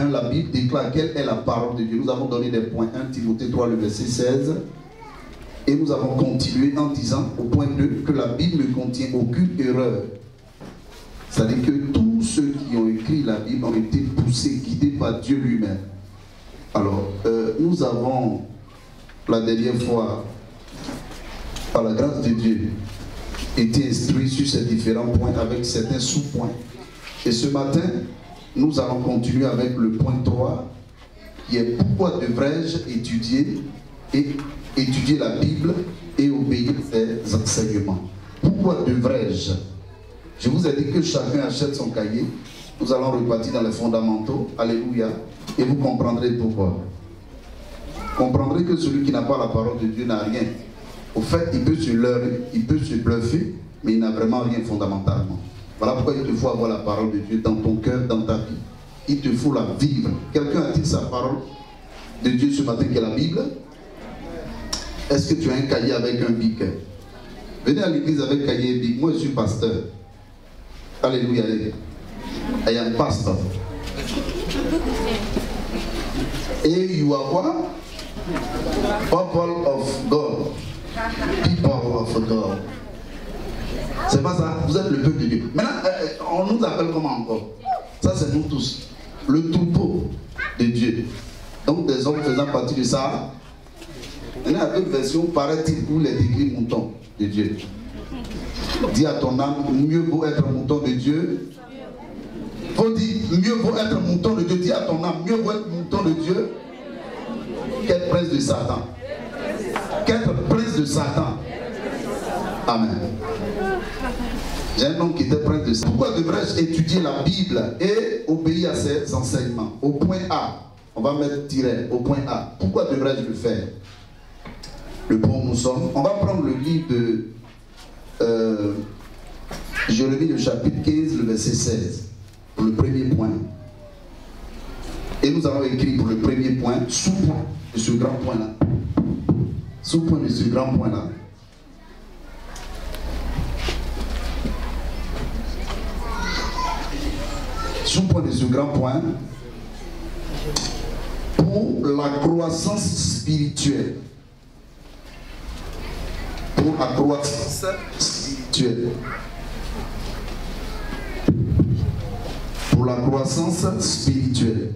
1, la Bible déclare quelle est la parole de Dieu. Nous avons donné des points. 1 Timothée 3, le verset 16. Et nous avons continué en disant au point 2 que la Bible ne contient aucune erreur. C'est-à-dire que tous ceux qui ont écrit la Bible ont été poussés, guidés par Dieu lui-même. Alors, nous avons la dernière fois, par la grâce de Dieu, été instruits sur ces différents points avec certains sous-points. Et ce matin, nous allons continuer avec le point 3, qui est pourquoi devrais-je étudier la Bible et obéir ses enseignements. Pourquoi devrais-je? Je vous ai dit que chacun achète son cahier. Nous allons repartir dans les fondamentaux. Alléluia. Et vous comprendrez pourquoi. Vous comprendrez que celui qui n'a pas la parole de Dieu n'a rien. Au fait, il peut se leurrer, il peut se bluffer, mais il n'a vraiment rien fondamentalement. Voilà pourquoi il te faut avoir la parole de Dieu dans ton cœur, dans ta vie. Il te faut la vivre. Quelqu'un a-t-il sa parole de Dieu ce matin qui est la Bible? Est-ce que tu as un cahier avec un bic? Venez à l'église avec cahier et bic. Moi, je suis pasteur. Alléluia. I am pastor. Et you are what? People of God. People of God. C'est pas ça. Vous êtes le peuple de Dieu. Maintenant, on nous appelle comment encore? Ça, c'est nous tous. Le troupeau de Dieu. Donc, des hommes faisant partie de ça. Il y a d'autres versions, paraît-il, où les décrit mouton de Dieu. Dis à ton âme, mieux vaut être mouton de Dieu. Faut dire, mieux vaut être mouton de Dieu. Dis à ton âme, mieux vaut être mouton de Dieu qu'être prince de Satan. Qu'être prince de Satan. Amen. J'ai un homme qui était prince de Satan. Pourquoi devrais-je étudier la Bible et obéir à ses enseignements? Au point A, on va mettre tiret au point A. Pourquoi devrais-je le faire? Le point où nous sommes. On va prendre le livre de Jérémie, le chapitre 15, le verset 16, pour le premier point. Et nous allons écrire pour le premier point, sous-point de ce grand point-là. Sous-point de ce grand point-là. Sous-point de ce grand point. Pour la croissance spirituelle. Pour la croissance spirituelle. Pour la croissance spirituelle.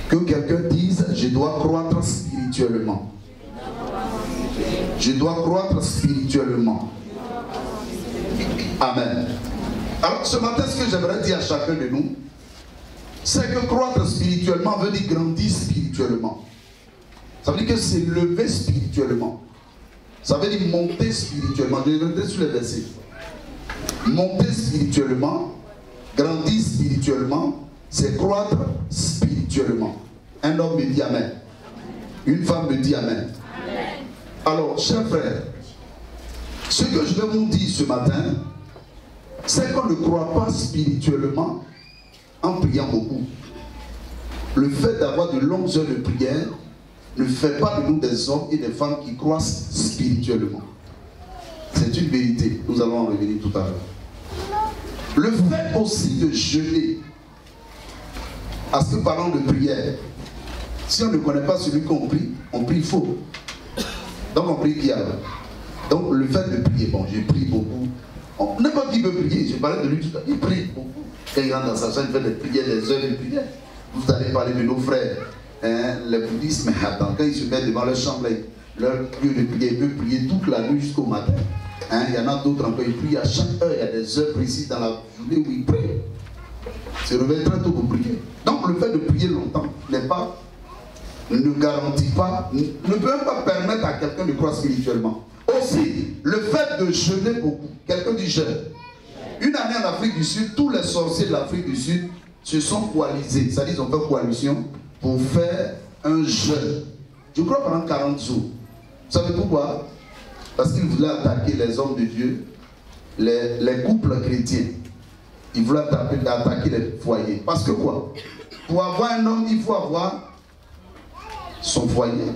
Que quelqu'un dise, je dois croître spirituellement. Je dois croître spirituellement. Amen. Alors ce matin, ce que j'aimerais dire à chacun de nous, c'est que croître spirituellement veut dire grandir spirituellement. Ça veut dire que c'est lever spirituellement. Ça veut dire monter spirituellement. Je vais regarder sur les versets. Monter spirituellement, grandir spirituellement, c'est croître spirituellement. Un homme me dit Amen. Une femme me dit Amen. Amen. Alors, chers frères, ce que je vais vous dire ce matin, c'est qu'on ne croit pas spirituellement en priant beaucoup. Le fait d'avoir de longues heures de prière ne fait pas de nous des hommes et des femmes qui croissent spirituellement. C'est une vérité. Nous allons en revenir tout à l'heure. Le fait aussi de jeûner, parce que parlons de prière, si on ne connaît pas celui qu'on prie, on prie faux. Donc on prie qui alors? Donc le fait de prier, bon, je prie beaucoup. N'importe qui peut prier, je parlais de lui tout à l'heure, il prie beaucoup. Quand il rentre dans sa chambre, il fait des prières, des heures de prière. Vous allez parler de nos frères, hein, les bouddhistes, mais attends, quand ils se mettent devant leur chambre, leur lieu de prière, ils peuvent prier toute la nuit jusqu'au matin. Hein, il y en a d'autres encore, ils prient à chaque heure, il y a des heures précises dans la journée où ils prient. Se réveille très tôt pour prier. Donc le fait de prier longtemps ne garantit pas, ne peut même pas permettre à quelqu'un de croire spirituellement. Aussi, le fait de jeûner beaucoup, quelqu'un dit jeûne. Une année en Afrique du Sud, tous les sorciers de l'Afrique du Sud se sont coalisés, c'est-à-dire ils ont fait coalition pour faire un jeûne. Je crois pendant 40 jours. Vous savez pourquoi? Parce qu'ils voulaient attaquer les hommes de Dieu, les couples chrétiens. Ils voulaient attaquer les foyers. Parce que quoi? Pour avoir un homme, il faut avoir son foyer.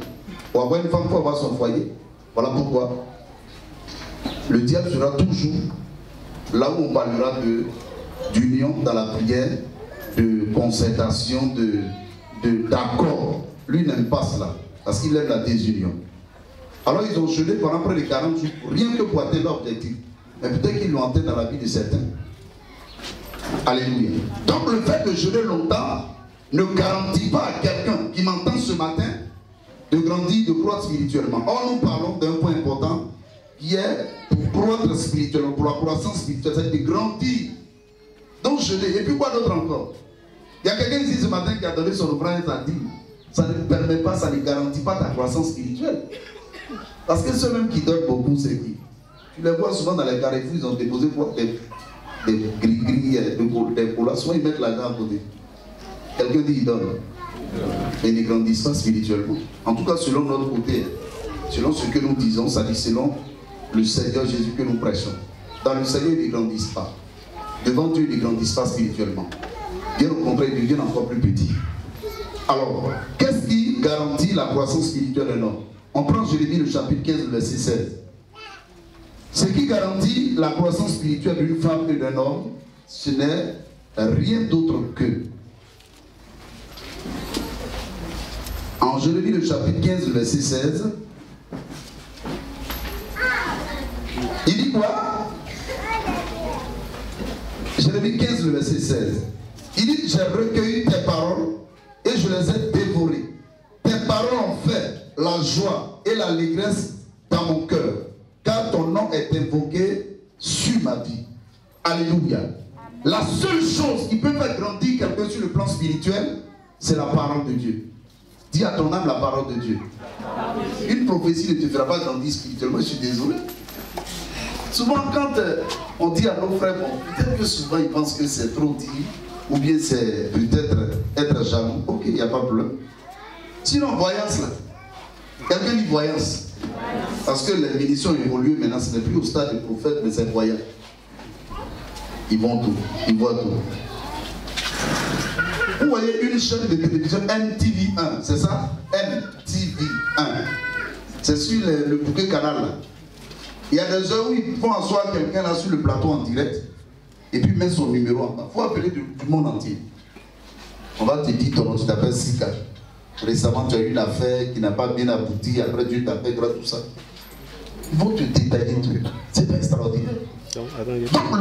Pour avoir une femme, il faut avoir son foyer. Voilà pourquoi le diable sera toujours là où on parlera d'union dans la prière, de concertation, d'accord. Lui n'aime pas cela, parce qu'il aime la désunion. Alors ils ont jeûné pendant près de 40 jours, rien que pour atteindre l'objectif. Mais peut-être qu'ils l'ont atteint dans la vie de certains. Alléluia. Donc le fait de jeûner longtemps ne garantit pas à quelqu'un qui m'entend ce matin de grandir, de croître spirituellement. Or nous parlons d'un point important qui est pour croître spirituellement, pour la croissance spirituelle, c'est de grandir. Donc jeûner. Et puis quoi d'autre encore? Il y a quelqu'un ici ce matin qui a donné son offrande et a dit, ça ne permet pas, ça ne garantit pas ta croissance spirituelle. Parce que ceux-mêmes qui donnent beaucoup, c'est qui? Tu les vois souvent dans les carrefours, ils ont déposé des gris-gris, des colas, soit ils mettent l'argent à côté. Quelqu'un dit il donne. Et ils ne grandissent pas spirituellement. En tout cas, selon notre côté, selon ce que nous disons, ça dit selon le Seigneur Jésus que nous prêchons. Dans le Seigneur, ils ne grandissent pas. Devant Dieu, ils ne grandissent pas spirituellement. Bien au contraire, ils deviennent encore plus petits. Alors, qu'est-ce qui garantit la croissance spirituelle d'un homme? On prend Jérémie le chapitre 15, verset 16. Ce qui garantit la croissance spirituelle d'une femme et d'un homme, ce n'est rien d'autre que. En Jérémie le chapitre 15, verset 16, il dit quoi? Jérémie 15, verset 16. Il dit, j'ai recueilli tes paroles et je les ai dévorées. Tes paroles ont fait la joie et l'allégresse dans mon cœur, car ton nom est invoqué sur ma vie. Alléluia. La seule chose qui peut faire grandir quelqu'un sur le plan spirituel, c'est la parole de Dieu. Dis à ton âme la parole de Dieu. Une prophétie ne te fera pas grandir spirituellement, je suis désolé. Souvent quand on dit à nos frères, bon, peut-être que souvent ils pensent que c'est trop dit, ou bien c'est peut-être être jaloux. Ok, il n'y a pas de problème. Sinon, voyance là. Quelqu'un dit voyance. Parce que les bénédictions évoluent maintenant, ce n'est plus au stade des prophètes, mais c'est voyant. Ils vont tout, ils voient tout. Vous voyez une chaîne de télévision MTV1, c'est ça? MTV1. C'est sur le bouquet canal là. Il y a des heures où ils font asseoir quelqu'un là sur le plateau en direct et puis mettre son numéro en bas. Il faut appeler du monde entier. On va te dire ton nom, tu t'appelles Sika. Récemment, tu as eu une affaire qui n'a pas bien abouti, après Dieu t'appelle, tout ça. Ils vont te détailler tout. C'est pas extraordinaire. Donc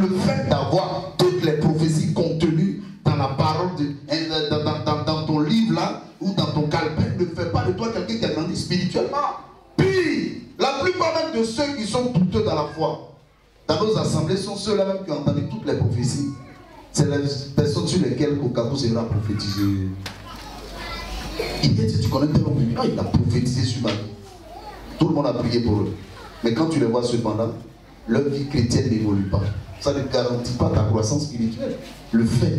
le fait d'avoir toutes les prophéties contenues dans la parole, dans ton livre là, ou dans ton calepin, ne fait pas de toi quelqu'un qui a grandi spirituellement. Puis, la plupart même de ceux qui sont douteux dans la foi, dans nos assemblées, sont ceux-là même qui ont entendu toutes les prophéties. C'est les personnes sur lesquelles Coca-Cola sera prophétisé. Il dit, tu connais tel homme, il a prophétisé sur ma vie. Tout le monde a prié pour eux. Mais quand tu les vois cependant, leur vie chrétienne n'évolue pas. Ça ne garantit pas ta croissance spirituelle. Le fait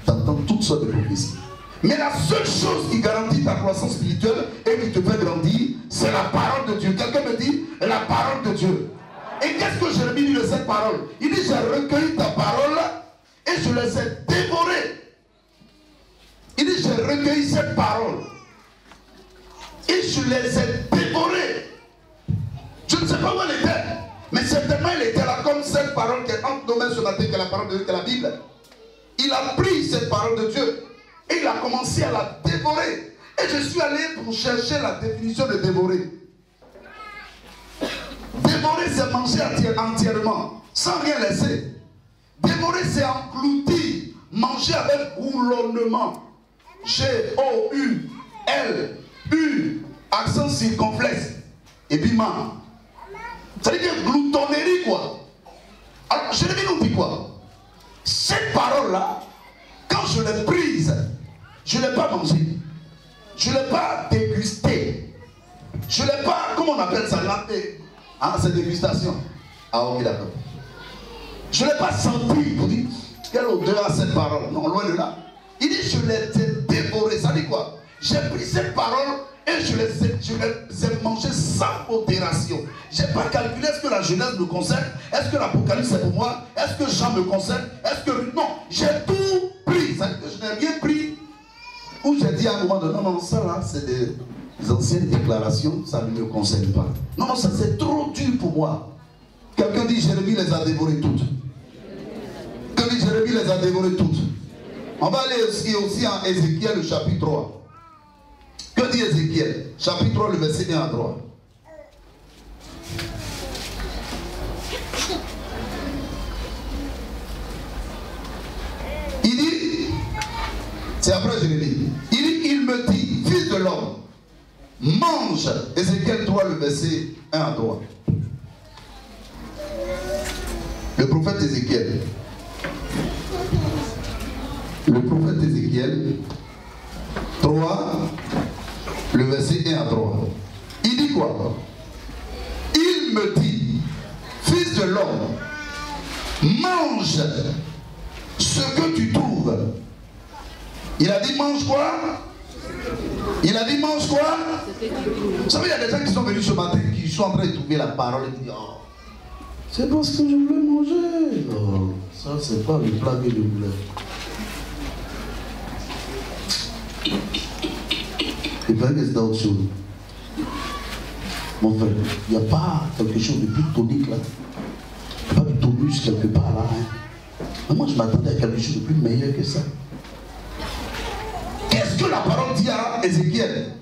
d'entendre toutes sortes de prophéties. Mais la seule chose qui garantit ta croissance spirituelle et qui te fait grandir, c'est la parole de Dieu. Quelqu'un me dit, la parole de Dieu. Et qu'est-ce que Jérémie dit de cette parole? Il dit, j'ai recueilli ta parole et je les ai dévorées. Il dit, j'ai recueilli cette parole et je les ai dévorées. Je ne sais pas où elle était, mais certainement elle était là comme cette parole qui est entre nos mains ce matin, qui est la parole de Dieu, qui est la Bible. Il a pris cette parole de Dieu et il a commencé à la dévorer. Et je suis allé pour chercher la définition de dévorer. Dévorer, c'est manger entièrement, sans rien laisser. Dévorer, c'est engloutir, manger avec boulonnement. G-O-U-L-U, accent circonflexe. Et puis, c'est-à-dire que gloutonnerie, quoi. Alors, Jérémie nous dit quoi? Cette parole-là, quand je l'ai prise, je ne l'ai pas mangée. Je ne l'ai pas dégustée. Je ne l'ai pas, comment on appelle ça, laté. Hein, c'est dégustation. Ah, ok, d'accord. Je ne l'ai pas senti pour dire quelle odeur a cette parole. Non, loin de là. Il dit, je l'ai dévorée. Ça dit quoi? J'ai pris cette parole et je les ai mangées sans modération. Je n'ai pas calculé est-ce que la Genèse me concerne, est-ce que l'Apocalypse c'est pour moi, est-ce que Jean me concerne, est-ce que... Non, j'ai tout pris. Ça dit que je n'ai rien pris. Où j'ai dit à un moment donné, non, non, ça là, c'est des anciennes déclarations, ça ne me concerne pas. Non, non, ça c'est trop dur pour moi. Quelqu'un dit, Jérémie les a dévorées toutes. Quelqu'un dit, brebis les a dévorées toutes. On va aller aussi en Ézéchiel, le chapitre 3. Que dit Ézéchiel? Chapitre 3, le verset 1 à 3. Il dit, c'est après je l'ai dit, il me dit, fils de l'homme, mange. Ézéchiel 3, le verset 1 à 3. Le prophète Ézéchiel. Le prophète Ézéchiel 3, le verset 1 à 3. Il dit quoi? Il me dit, fils de l'homme, mange ce que tu trouves. Il a dit mange quoi? Il a dit mange quoi? Vous savez, il y a des gens qui sont venus ce matin, qui sont en train de trouver la parole et qui disent oh, c'est parce que je voulais manger. Oh, ça, c'est pas le plat que je voulais. Et bien, c'est d'autres choses. Mon frère, il n'y a pas quelque chose de plus tonique là. Il n'y a pas de tonus quelque part là. Hein. Mais moi, je m'attendais à quelque chose de plus meilleur que ça. Qu'est-ce que la parole dit à Ézéchiel?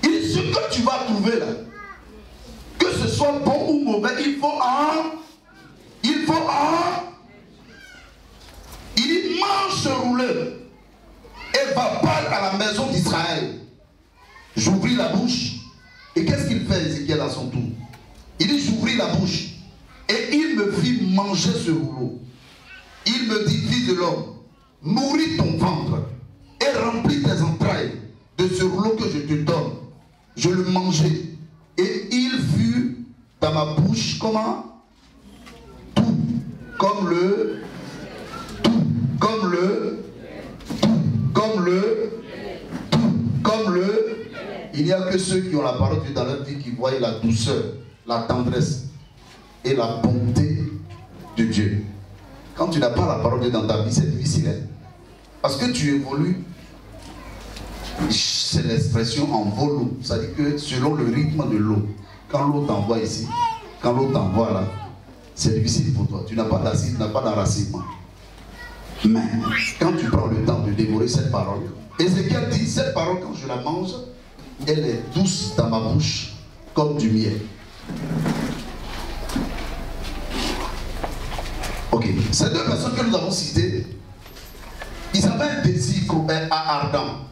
Il dit ce que tu vas trouver là, que ce soit bon ou mauvais, il dit mange ce rouleur et va parler à la maison d'Israël. J'ouvris la bouche et qu'est-ce qu'il fait Ézéchiel à son tour? Il dit j'ouvris la bouche et il me fit manger ce rouleau. Il me dit fils de l'homme, nourris ton ventre et remplis tes entrailles de ce rouleau que je te donne. Je le mangeai et il fut dans ma bouche comment? Tout comme le il n'y a que ceux qui ont la parole de Dieu dans leur vie qui voient la douceur, la tendresse et la bonté de Dieu. Quand tu n'as pas la parole de Dieu dans ta vie, c'est difficile. Hein? Parce que tu évolues, c'est l'expression en volo. C'est-à-dire que selon le rythme de l'eau, quand l'eau t'envoie ici, quand l'eau t'envoie là, c'est difficile pour toi. Tu n'as pas d'acide, tu n'as pas d'enracinement. Mais quand tu prends le temps de dévorer cette parole, Ézéchiel dit, cette parole quand je la mange, elle est douce dans ma bouche comme du miel. Ok, ces deux personnes que nous avons citées, ils avaient un désir ardent.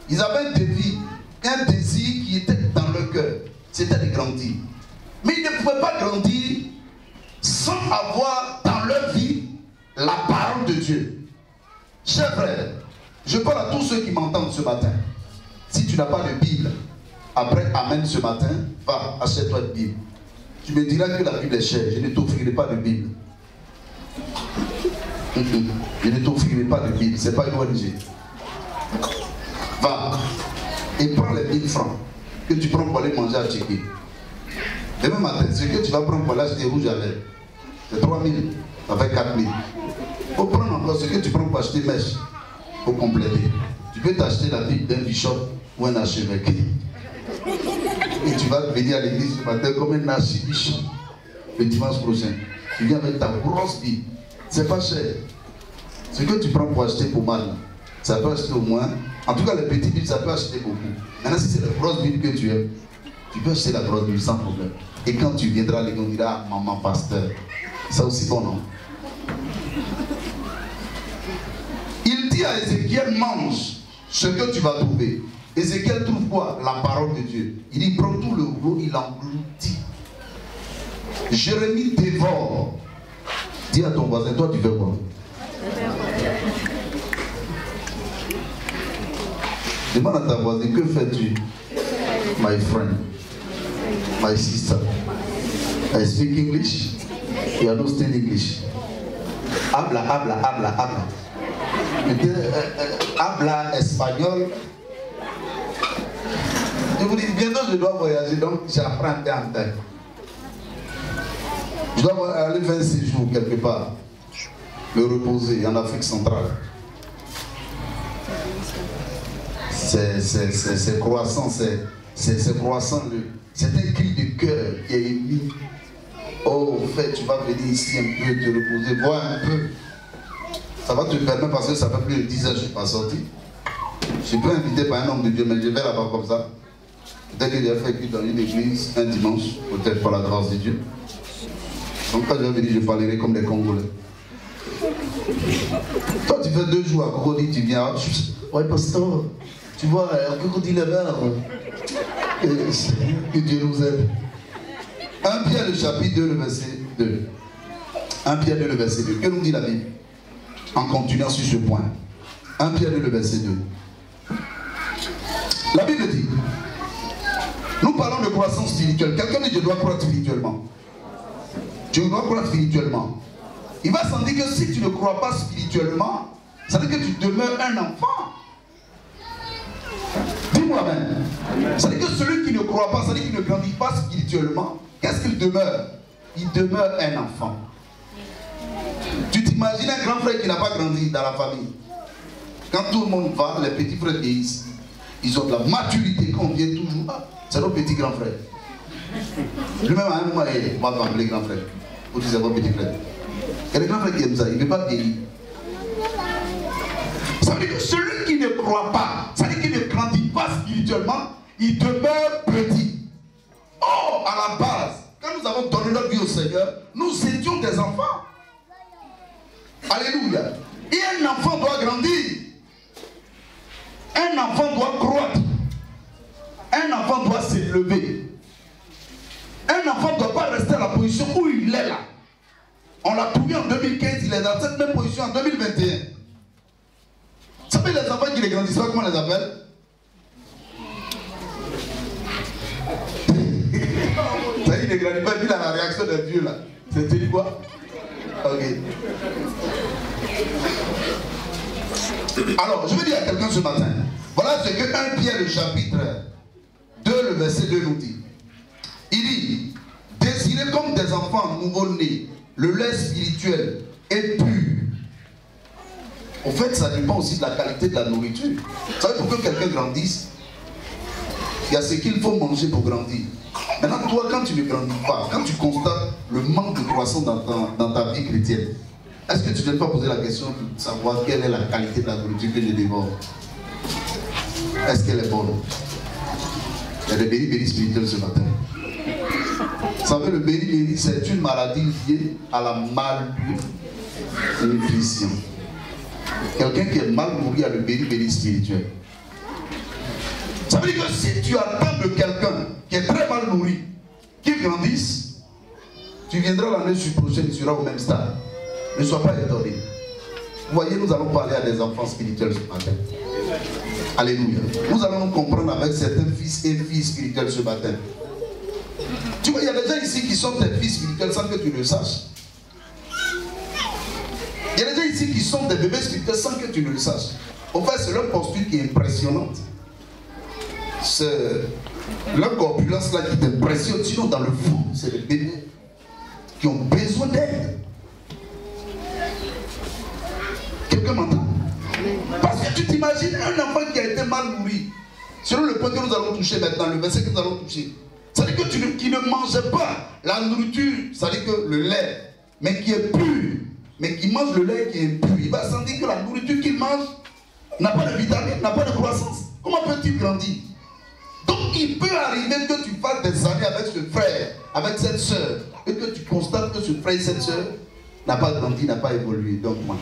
Ils avaient un désir qui était dans leur cœur. C'était de grandir. Mais ils ne pouvaient pas grandir sans avoir dans leur vie la parole de Dieu. Chers frères, je parle à tous ceux qui m'entendent ce matin. Si tu n'as pas de Bible, après Amen ce matin, va, achète-toi une Bible. Tu me diras que la Bible est chère. Je ne t'offrirai pas de Bible. Je ne t'offrirai pas de Bible. Ce n'est pas une ONG. Va et prends les 1000 francs que tu prends pour aller manger à Tchéquie. Demain matin, ce que tu vas prendre pour aller acheter rouge à lèvres, c'est 3000, ça fait 4000. Il faut prendre encore ce que tu prends pour acheter mèche, pour compléter. Tu peux t'acheter la Bible d'un bishop ou un archevêque. Et tu vas venir à l'église ce matin comme un archibishop le dimanche prochain. Tu viens avec ta grosse Bible. C'est pas cher. Ce que tu prends pour acheter pour mal, ça peut acheter au moins. En tout cas, les petits Bibles, ça peut acheter beaucoup. Maintenant, si c'est la grosse Bible que tu aimes, tu peux acheter la grosse Bible sans problème. Et quand tu viendras à l'église, on dira maman pasteur. Ça aussi bon, non? Il dit à Ézéchiel, mange ce que tu vas trouver. Ézéchiel trouve quoi? La parole de Dieu. Il dit, prends tout le rouleau, il engloutit. Jérémie dévore. Dis à ton voisin, toi tu fais quoi? Demande à ta voisine, que fais-tu? My friend, my sister, I speak English, you understand English. Habla. Habla espagnol. Je vous dis, bientôt je dois voyager, donc j'apprends un peu en tête. Je dois aller faire 6 jours quelque part, me reposer en Afrique centrale. C'est croissant, c'est croissant, c'est un cri de cœur qui est émis. Oh, en fait, tu vas venir ici un peu te reposer, voir un peu. Ça va te permettre, parce que ça fait plus de 10 ans que je ne suis pas sorti. Je suis pas invité par un homme de Dieu, mais je vais là-bas comme ça. Peut-être que j'ai fait cuire dans une église un dimanche, peut-être par la grâce de Dieu. Donc quand je vais venir, je parlerai comme les Congolais. Toi, tu fais 2 jours à Cocody, tu viens. Ouais, pasteur, tu vois, à Cocody les verts. Que Dieu nous aide. 1 Pierre, le chapitre 2, le verset 2. 1 Pierre 2, le verset 2. Que nous dit la Bible? En continuant sur ce point. 1 Pierre 2, le verset 2. La Bible dit, nous parlons de croissance spirituelle. Quelqu'un dit, je dois croître spirituellement. Tu dois croître spirituellement. Il va s'en dire que si tu ne crois pas spirituellement, ça veut dire que tu demeures un enfant. Dis-moi amen. Ça veut dire que celui qui ne croit pas, ça veut dire qu'il ne grandit pas spirituellement. Qu'est-ce qu'il demeure? Il demeure un enfant. Tu t'imagines un grand frère qui n'a pas grandi dans la famille. Quand tout le monde va, les petits frères vieillissent. Ils ont de la maturité quand on vient toujours. Ah, c'est notre petit grand frère. Lui-même à un moment, on va t'appeler grand frère. Vous dites c'est votre petit frère. Il y a des grands frères qui aiment ça, il ne veut pas vieillir. Ça veut dire que celui qui ne croit pas, ça veut dire qu'il ne grandit pas spirituellement, il demeure petit. Oh, à la base, quand nous avons donné notre vie au Seigneur, nous étions des enfants. Alléluia. Et un enfant doit grandir. Un enfant doit croître. Un enfant doit s'élever. Un enfant ne doit pas rester à la position où il est là. On l'a trouvé en 2015, il est dans cette même position en 2021. Vous savez les enfants qui les grandissent, comment on les appelle? Ça y est, il ne grandit pas, vu la réaction des vieux là. C'était quoi? Ok. Alors, je veux dire à quelqu'un ce matin, voilà ce que 1 Pierre le chapitre 2, le verset 2 nous dit. Il dit, désirez comme des enfants nouveau-nés, le lait spirituel est pur. En fait, ça dépend aussi de la qualité de la nourriture. Vous savez, pour que quelqu'un grandisse, il y a ce qu'il faut manger pour grandir. Maintenant, toi, quand tu ne grandis pas, quand tu constates le manque de croissance dans ta vie chrétienne, est-ce que tu ne dois pas poser la question de savoir quelle est la qualité de la nourriture que je dévore? Est-ce qu'elle est bonne? Il y a des bénis spirituels ce matin. Vous savez, le béni, c'est une maladie liée à la malnutrition. Quelqu'un qui est mal nourri a le béni spirituel. Ça veut dire que si tu attends de quelqu'un qui est très mal nourri, qui grandisse, tu viendras l'année prochaine, tu seras au même stade. Ne sois pas étonné. Vous voyez, nous allons parler à des enfants spirituels ce matin. Alléluia. Nous allons nous comprendre avec certains fils et filles spirituels ce matin. Tu vois, il y a des gens ici qui sont tes fils spirituels sans que tu le saches. Il y a des gens ici qui sont des bébés spirituels sans que tu ne le saches. En fait, c'est leur posture qui est impressionnante. C'est leur corpulence là qui t'impressionne. Sinon, dans le fond, c'est des bébés qui ont besoin d'aide. Quelqu'un m'entend? Parce que tu t'imagines un enfant qui a été mal nourri. Selon le point que nous allons toucher maintenant, le verset que nous allons toucher. Ça veut dire que qui ne mangeait pas la nourriture, ça veut dire que le lait, mais qui est pur, mais qui mange le lait qui est pur, il va sentir que la nourriture qu'il mange n'a pas de vitamine, n'a pas de croissance. Comment peut-il grandir? Donc il peut arriver que tu fasses des années avec ce frère, avec cette soeur, et que tu constates que ce frère et cette soeur n'a pas grandi, n'a pas évolué. Donc moi.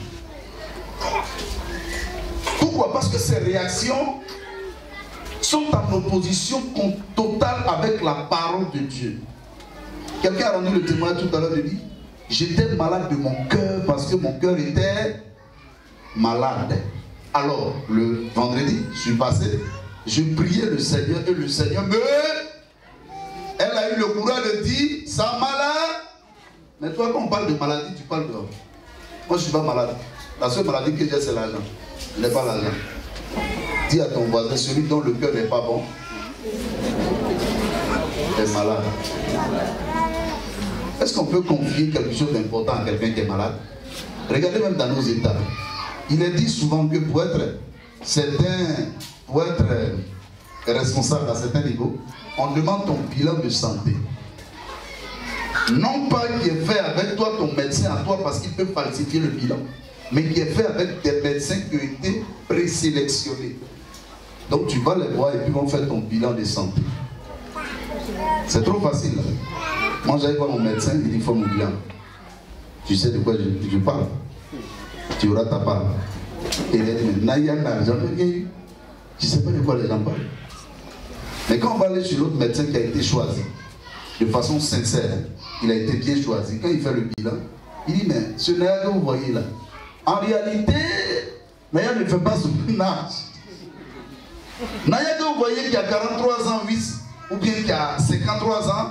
Pourquoi? Parce que ces réactions sont en opposition totale avec la parole de Dieu. Quelqu'un a rendu le témoignage tout à l'heure de lui. J'étais malade de mon cœur parce que mon cœur était malade. Alors, le vendredi, je suis passé, je priais le Seigneur et le Seigneur me... Elle a eu le courage de dire, ça malade. Mais toi, quand on parle de maladie, tu parles de... Moi, je ne suis pas malade. La seule maladie que j'ai, c'est l'argent. Je n'ai pas l'argent. Dis à ton voisin, celui dont le cœur n'est pas bon est malade. Est-ce qu'on peut confier quelque chose d'important à quelqu'un qui est malade? Regardez même dans nos États. Il est dit souvent que pour être responsable à certains niveaux, on demande ton bilan de santé. Non pas qui est fait avec toi, ton médecin à toi, parce qu'il peut falsifier le bilan. mais qui est fait avec des médecins qui ont été présélectionnés. Donc tu vas les voir et puis ils vont faire ton bilan de santé. C'est trop facile. Là. Moi j'allais voir mon médecin, il dit il faut mon bilan. Tu sais de quoi je parle. Tu auras ta part. Et il a dit mais il y a un argent. Je ne sais pas de quoi les gens parlent. Mais quand on va aller chez l'autre médecin qui a été choisi, de façon sincère, il a été bien choisi. Quand il fait le bilan, il dit mais ce Naya que vous voyez là, en réalité, Naya ne fait pas son âge. Naya que vous voyez qui a 43 ans, 8, ou bien qui a 53 ans,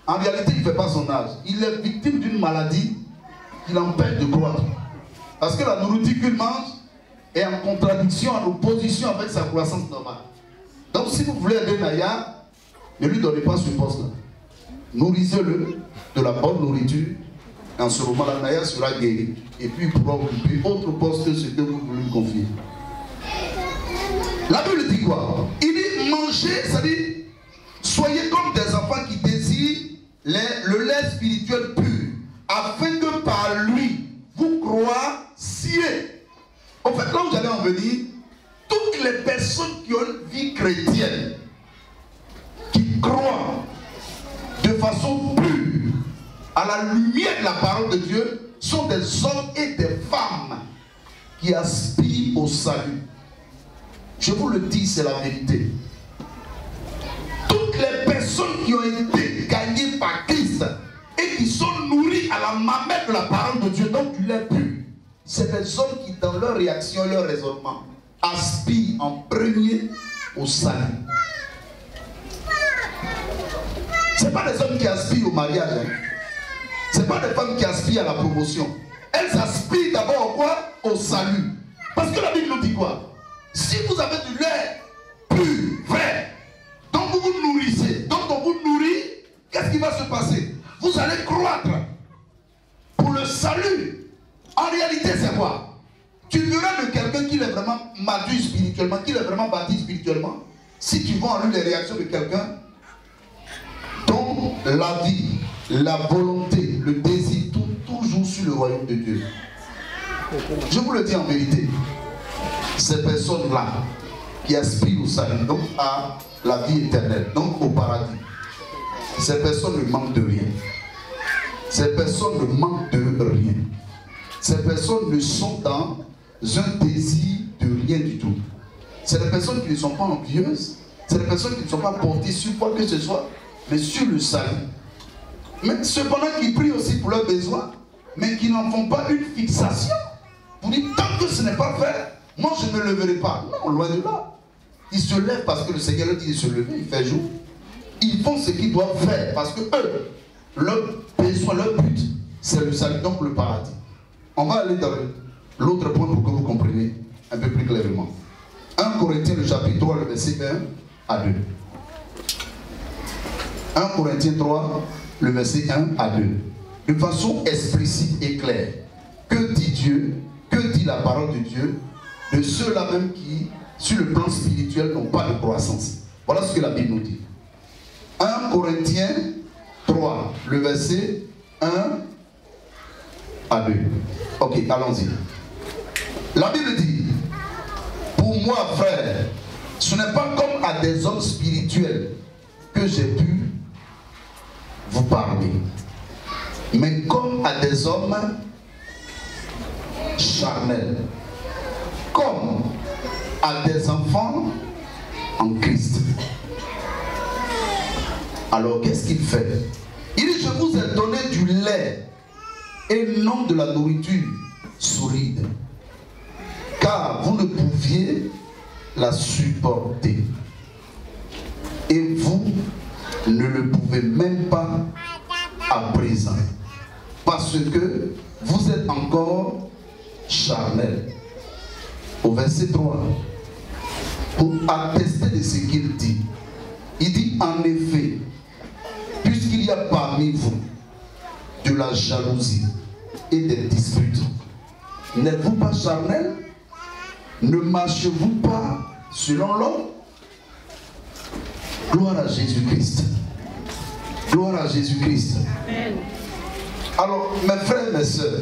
en réalité il ne fait pas son âge. Il est victime d'une maladie qui l'empêche de croître. Parce que la nourriture qu'il mange est en contradiction, en opposition avec sa croissance normale. Donc si vous voulez aider Naya, ne lui donnez pas ce poste-là. Nourrissez-le de la bonne nourriture. Et en ce moment-là, Naya sera guéri. Et puis il pourra occuper autre poste que ce que vous voulez lui confier. La Bible dit quoi? Il dit manger, c'est-à-dire soyez comme des enfants qui désirent le lait spirituel pur, afin que par lui vous croissiez. En fait, là où j'allais en venir, toutes les personnes qui ont une vie chrétienne, qui croient de façon pure à la lumière de la parole de Dieu, sont des hommes et des femmes qui aspirent au salut. Je vous le dis, c'est la vérité. Toutes les personnes qui ont été gagnées par Christ et qui sont nourries à la mamelle de la parole de Dieu, donc du lait pur, c'est des hommes qui, dans leur réaction et leur raisonnement, aspirent en premier au salut. Ce n'est pas des hommes qui aspirent au mariage. Hein. Ce n'est pas des femmes qui aspirent à la promotion. Elles aspirent d'abord au quoi? Au salut. Parce que la Bible nous dit quoi? Si vous avez du lait pur, vrai, dont vous vous nourrissez, dont on vous nourrit, qu'est-ce qui va se passer? Vous allez croître pour le salut. En réalité, c'est quoi? Tu verras de quelqu'un qui est vraiment mature spirituellement, qui est vraiment bâti spirituellement, si tu vois en lui les réactions de quelqu'un dont la vie, la volonté, le désir tournent toujours sur le royaume de Dieu. Je vous le dis en vérité, ces personnes-là qui aspirent au salut, donc à la vie éternelle, donc au paradis, ces personnes ne manquent de rien. Ces personnes ne manquent de rien. Ces personnes ne sont dans un désir de rien du tout. C'est des personnes qui ne sont pas envieuses, c'est des personnes qui ne sont pas portées sur quoi que ce soit, mais sur le salut. Mais cependant qui prient aussi pour leurs besoins, mais qui n'en font pas une fixation. Pour dire, tant que ce n'est pas fait, moi je ne me leverai pas. Non, loin de là. Ils se lèvent parce que le Seigneur leur dit de se lever, il fait jour. Ils font ce qu'ils doivent faire parce que eux, leur besoin, leur but, c'est le salut, donc le paradis. On va aller dans l'autre point pour que vous compreniez un peu plus clairement. 1 Corinthiens, le chapitre 3, le verset 1 à 2. 1 Corinthiens 3, le verset 1 à 2. De façon explicite et claire. Que dit Dieu? Que dit la parole de Dieu de ceux-là même qui, sur le plan spirituel, n'ont pas de croissance? Voilà ce que la Bible nous dit. 1 Corinthiens 3, le verset 1 à 2. Ok, allons-y. La Bible dit, pour moi, frère, ce n'est pas comme à des hommes spirituels que j'ai pu vous parler, mais comme à des hommes charnels, comme à des enfants en Christ. Alors qu'est-ce qu'il fait? Il dit, je vous ai donné du lait et non de la nourriture solide, car vous ne pouviez la supporter. Et vous ne le pouvez même pas à présent, parce que vous êtes encore charnel. Au verset 3, pour attester de ce qu'il dit, il dit en effet, puisqu'il y a parmi vous de la jalousie et des disputes, n'êtes-vous pas charnel? Ne marchez-vous pas selon l'homme? Gloire à Jésus-Christ. Gloire à Jésus-Christ. Alors, mes frères, mes sœurs,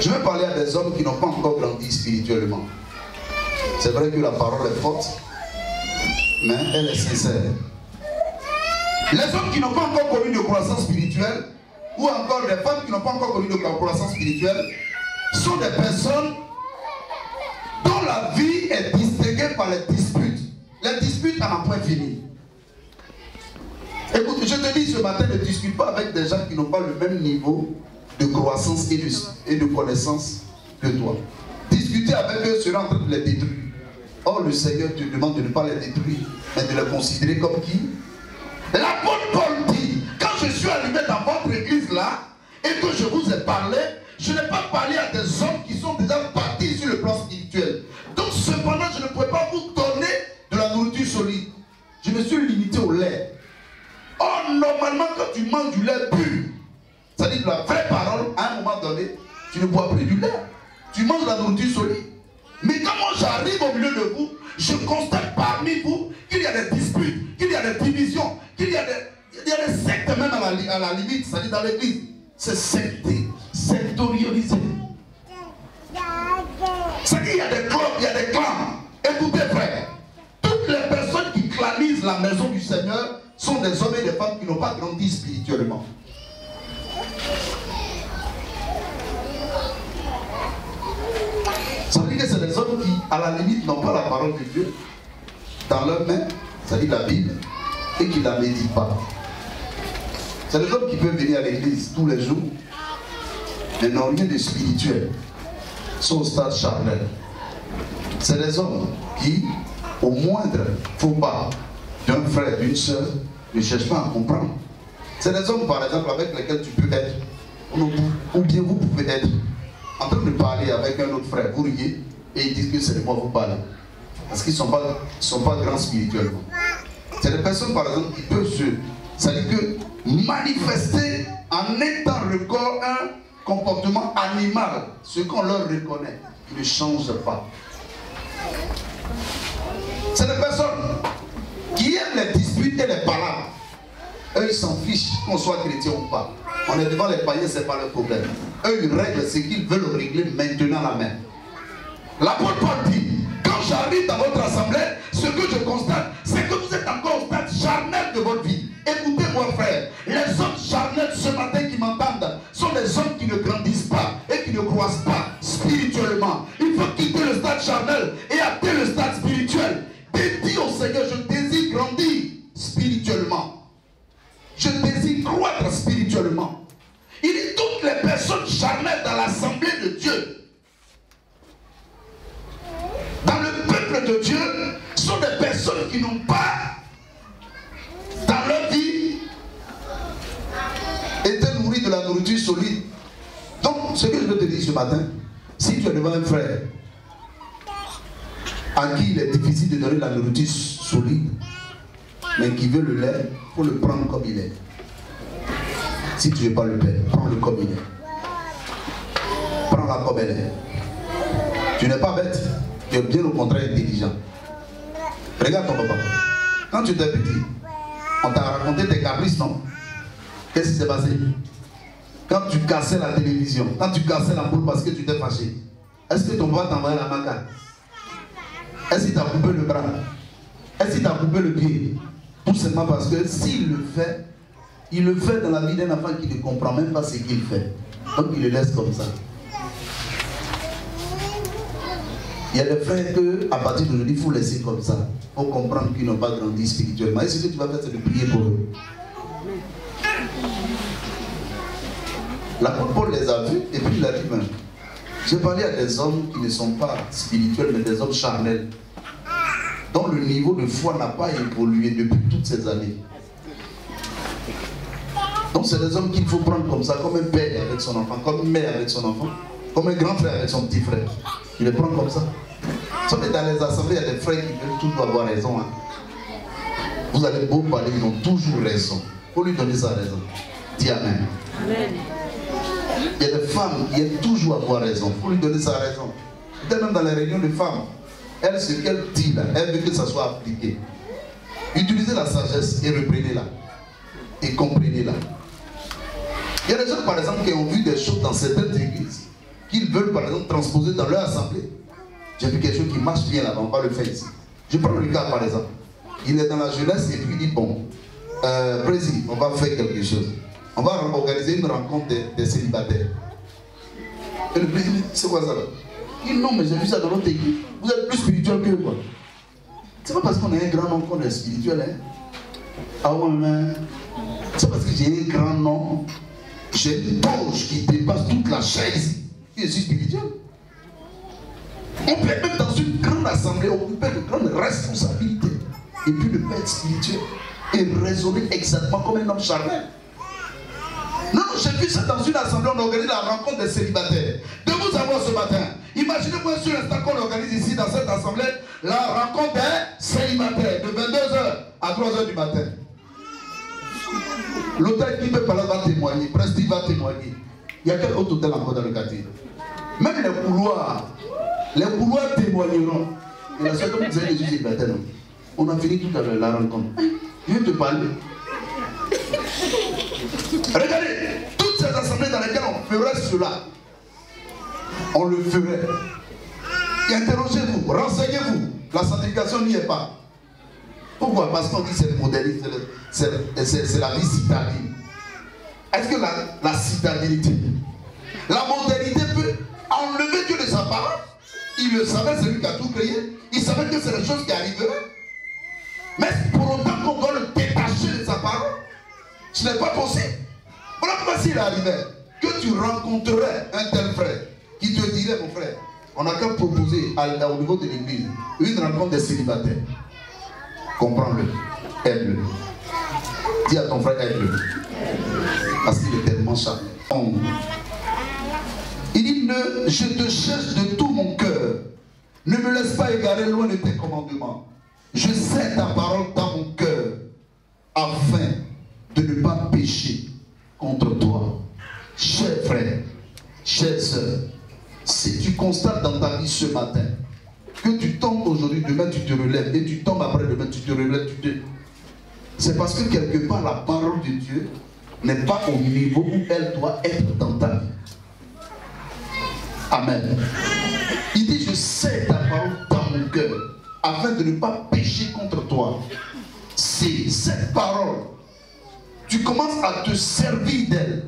Je vais parler à des hommes qui n'ont pas encore grandi spirituellement. C'est vrai que la parole est forte, mais elle est sincère. Les hommes qui n'ont pas encore connu de croissance spirituelle, ou encore les femmes qui n'ont pas encore connu de croissance spirituelle, sont des personnes dont la vie est distinguée par les disputes. Les disputes à un point fini. Écoute, je te dis ce matin, ne discute pas avec des gens qui n'ont pas le même niveau de croissance et de connaissance que toi. Discuter avec eux sera en train de les détruire. Or, le Seigneur te demande de ne pas les détruire, mais de les considérer comme qui? L'apôtre Paul dit, quand je suis arrivé dans votre église là, et que je vous ai parlé, je n'ai pas parlé à des hommes qui sont déjà partis sur le plan spirituel. Donc cependant, je ne pouvais pas vous donner de la nourriture solide. Je me suis limité au lait. Or, normalement, quand tu manges du lait pur, c'est-à-dire de la vraie parole, à un moment donné, tu ne bois plus du lait. Tu manges de la nourriture solide. Mais quand moi j'arrive au milieu de vous, je constate parmi vous qu'il y a des disputes, qu'il y a des divisions, qu'il y a des sectes même à la limite, c'est-à-dire dans l'église. C'est secté, sectorialisé. C'est-à-dire qu'il y a des clubs, il y a des clans. Écoutez frère, toutes les personnes qui clanisent la maison du Seigneur sont des hommes et des femmes qui n'ont pas grandi spirituellement. Ça veut dire que c'est des hommes qui, à la limite, n'ont pas la parole de Dieu dans leur main, c'est-à-dire la Bible, et qui ne la méditent pas. C'est des hommes qui peuvent venir à l'église tous les jours, mais n'ont rien de spirituel, sont au stade charnel. C'est des hommes qui, au moindre faux pas d'un frère, d'une soeur, ne cherchent pas à comprendre. C'est des hommes, par exemple, avec lesquels tu peux être, ou bien vous pouvez être, en train de parler avec un autre frère, vous riez, et ils disent que c'est de moi vous parlez. Parce qu'ils ne sont pas grands spirituellement. C'est des personnes, par exemple, qui peuvent c'est-à-dire que manifester en étant record un comportement animal, ce qu'on leur reconnaît, ils ne changent pas. C'est des personnes qui aiment les disputes et les palabres. Eux, ils s'en fichent qu'on soit chrétien ou pas. On est devant les païens, ce n'est pas leur problème. Eux, ils règlent ce qu'ils veulent régler maintenant la main. L'apôtre Paul dit, quand j'arrive dans votre assemblée, ce que je constate, c'est que vous êtes encore au stade charnel de votre vie. Écoutez-moi frère, les hommes charnels ce matin qui m'entendent sont des hommes qui ne grandissent pas et qui ne croissent pas spirituellement. Il faut quitter le stade charnel et atteindre le stade spirituel. Dis au Seigneur, je désire grandir spirituellement. Je désire croître spirituellement. Il dit toutes les personnes charnelles dans l'assemblée de Dieu, dans le peuple de Dieu, sont des personnes qui n'ont pas dans leur vie été nourries de la nourriture solide. Donc ce que je veux te dire ce matin, si tu es devant un frère à qui il est difficile de donner la nourriture solide, mais qui veut le lait, il faut le prendre comme il est. Si tu ne veux pas le paix, prends-le comme il est. Prends-la comme elle est. Tu n'es pas bête, tu es bien au contraire intelligent. Regarde ton papa. Quand tu étais petit, on t'a raconté tes caprices, non? Qu'est-ce qui s'est passé? Quand tu cassais la télévision, quand tu cassais la boule parce que tu t'es fâché, est-ce que ton papa t'a envoyé la maca? Est-ce qu'il t'a coupé le bras? Est-ce qu'il t'a coupé le pied? Tout simplement parce que s'il le fait, il le fait dans la vie d'un enfant qui ne comprend même pas ce qu'il fait. Donc il le laisse comme ça. Il y a des frères que, à partir d'aujourd'hui, il faut laisser comme ça. Il faut comprendre qu'ils n'ont pas grandi spirituellement. Et ce que tu vas faire, c'est de prier pour eux. L'apôtre Paul les a vus et puis il a dit, ben, j'ai parlé à des hommes qui ne sont pas spirituels, mais des hommes charnels, dont le niveau de foi n'a pas évolué depuis toutes ces années. Donc c'est des hommes qu'il faut prendre comme ça, comme un père avec son enfant, comme une mère avec son enfant, comme un grand frère avec son petit frère. Il les prend comme ça. Sauf que dans les assemblées, il y a des frères qui veulent toujours avoir raison. Hein. Vous allez beau parler, ils ont toujours raison. Il faut lui donner sa raison. Dis Amen. Amen. Il y a des femmes qui aiment toujours avoir raison. Il faut lui donner sa raison. Peut-être même dans les réunions de femmes, elle, ce qu'elle dit là, elle veut que ça soit appliqué. Utilisez la sagesse et reprenez-la. Et comprenez-la. Il y a des gens, par exemple, qui ont vu des choses dans certaines églises qu'ils veulent par exemple transposer dans leur assemblée. J'ai vu quelque chose qui marche bien là-bas, on va le faire ici. Je prends le cas par exemple. Il est dans la jeunesse et puis il dit bon, président, on va faire quelque chose. On va organiser une rencontre des célibataires. Et le président dit, c'est quoi ça là? Il dit non, mais j'ai vu ça dans notre église. Vous êtes plus spirituel que quoi. C'est pas parce qu'on est un grand nom qu'on est spirituel, hein. Ah ouais, mais c'est parce que j'ai un grand nom, j'ai une poche qui dépasse toute la chaise. Et je suis spirituel. On peut même dans une grande assemblée occuper de grandes responsabilités et puis ne pas être spirituel et raisonner exactement comme un homme charnel. Non, j'ai vu ça dans une assemblée, on organise la rencontre des célibataires. De vous avoir ce matin, imaginez-moi sur l'instant qu'on organise ici dans cette assemblée la rencontre des célibataires de 22h à 3h du matin. L'hôtel qui peut parler va témoigner, Prestige va témoigner. Il y a quel autre hôtel encore dans le quartier? Même les couloirs témoigneront. Et la seule comme vous avez des célibataires, on a fini tout à l'heure la rencontre. Je vais te parler. Regardez, toutes ces assemblées dans lesquelles on ferait cela, on le ferait. Et interrogez-vous, renseignez-vous. La sanctification n'y est pas. Pourquoi? Parce qu'on dit que c'est le modélisme, c'est la vie citadine. Est-ce que la citadinité, la modernité peut enlever Dieu de sa parole? Il le savait, c'est lui qui a tout créé. Il savait que c'est les choses qui arriveraient. Mais pour autant qu'on doit le détacher de sa parole, ce n'est pas possible. Voilà pourquoi s'il arrivait que tu rencontrerais un tel frère qui te dirait, mon frère, on n'a qu'à proposer au niveau de l'église une rencontre des célibataires. Comprends-le, aide-le. Dis à ton frère, aide-le. Parce qu'il est tellement charmant. Il dit, je te cherche de tout mon cœur. Ne me laisse pas égarer loin de tes commandements. Je sais ta parole dans mon cœur afin de ne pas pécher contre toi. Cher frère, chère soeur, si tu constates dans ta vie ce matin que tu tombes aujourd'hui, demain tu te relèves, et tu tombes après demain tu te relèves, c'est parce que quelque part la parole de Dieu n'est pas au niveau où elle doit être dans ta vie. Amen. Il dit, je sais ta parole dans mon cœur afin de ne pas pécher contre toi. C'est cette parole, tu commences à te servir d'elle,